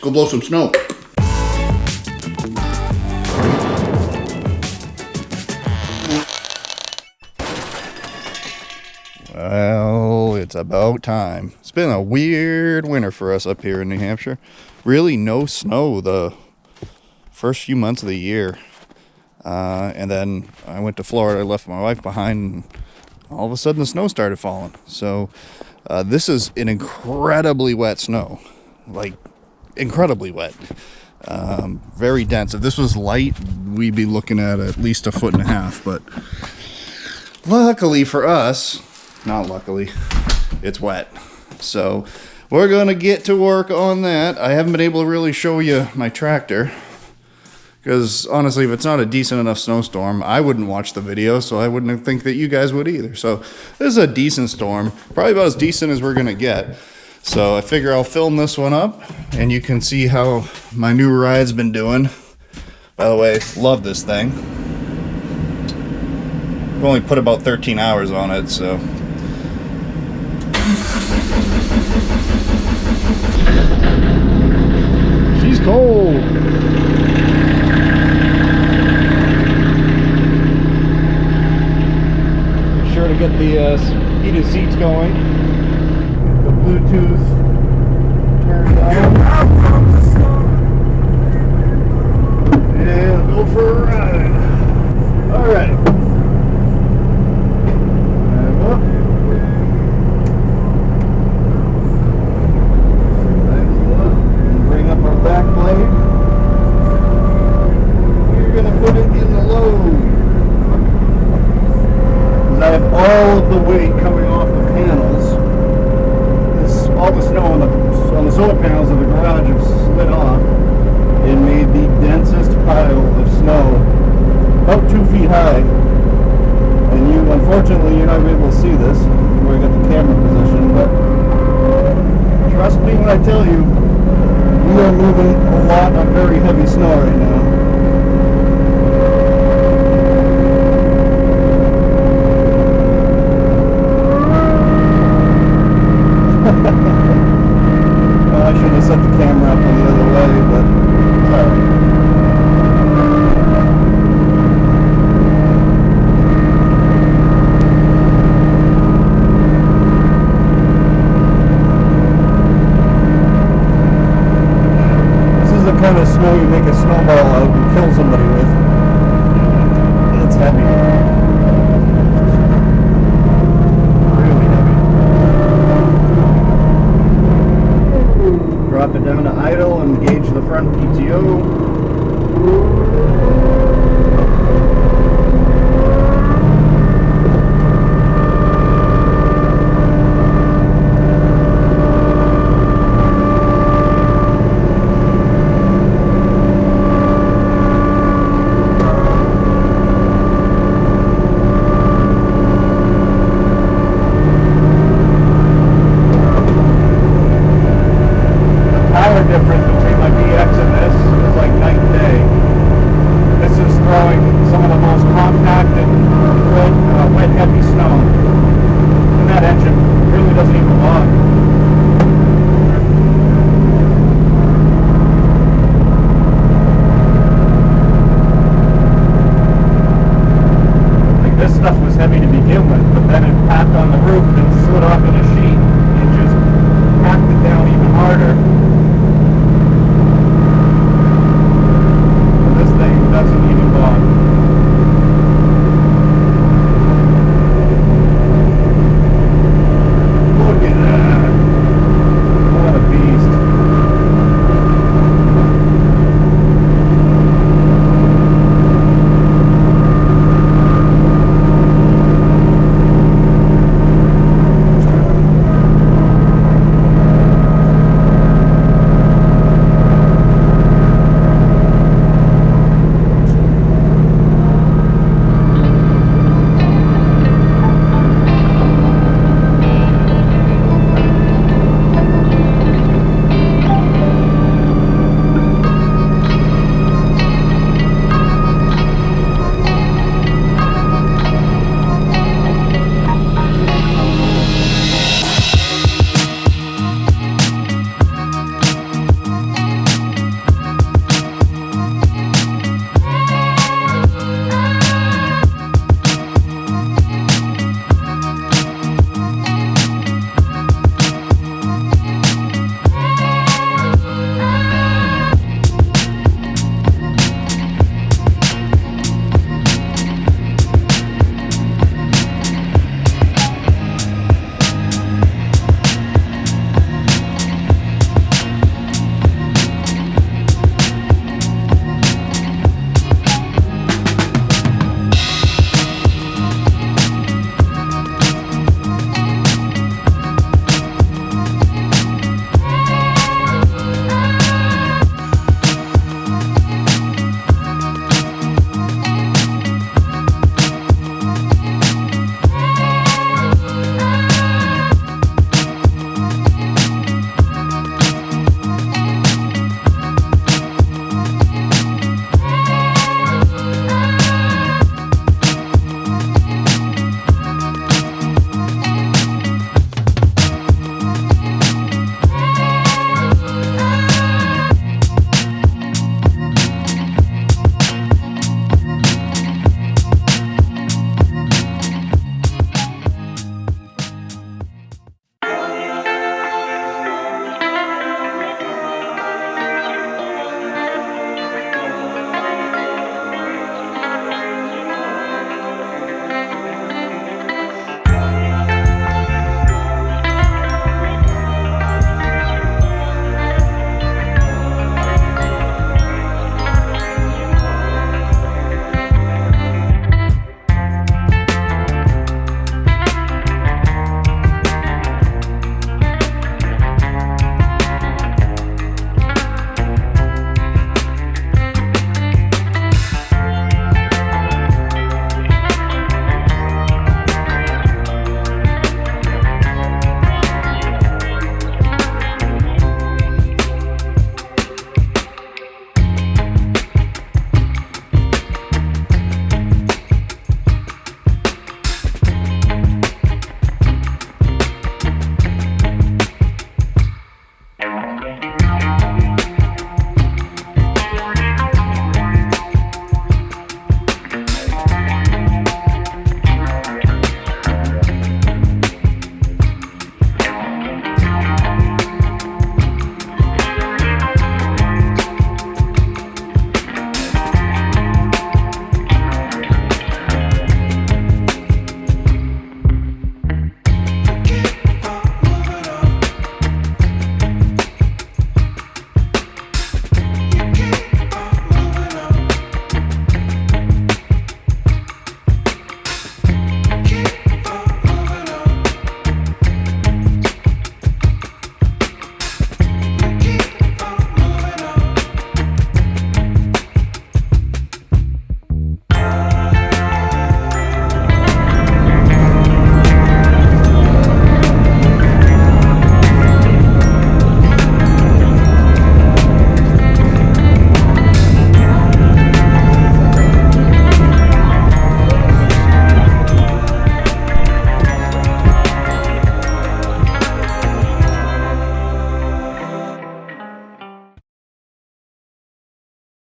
go blow some snow. Well, it's about time. It's been a weird winter for us up here in New Hampshire. Really no snow the first few months of the year. And then I went to Florida, I left my wife behind, and all of a sudden the snow started falling. So this is an incredibly wet snow. Like, incredibly wet. Very dense. If this was light, we'd be looking at least 1.5 feet. But luckily for us, not luckily, it's wet. So we're gonna get to work on that. I haven't been able to really show you my tractor because honestly, if it's not a decent enough snowstorm, I wouldn't watch the video, so I wouldn't think that you guys would either. So this is a decent storm, probably about as decent as we're gonna get. So I figure I'll film this one up and you can see how my new ride's been doing. By the way, love this thing. I've only put about 13 hours on it, so. She's cold. Be sure to get the heated seats going. The Bluetooth turned on. And go for a ride. All right. And up. Bring up our back blade. We're going to put it in the load. I have all of the weight coming off the panels. All the snow on the solar panels of the garage have slid off and made the densest pile of snow about 2 feet high. And unfortunately, you're not able to see this where I got the camera position, but trust me when I tell you, we are moving a lot of very heavy snow right now. Well, I should have set the camera up the other way, but it's alright. This is the kind of snow you make a snowball out and kill somebody with. It's heavy. Drop it down to idle and engage the front PTO. Difference between my BX and this is like night and day. This is throwing some of the most compacted, wet, heavy snow. And that engine really doesn't even log. Like this stuff was heavy to begin with, but then it packed on the roof and slid off in a sheet and just packed it down even harder.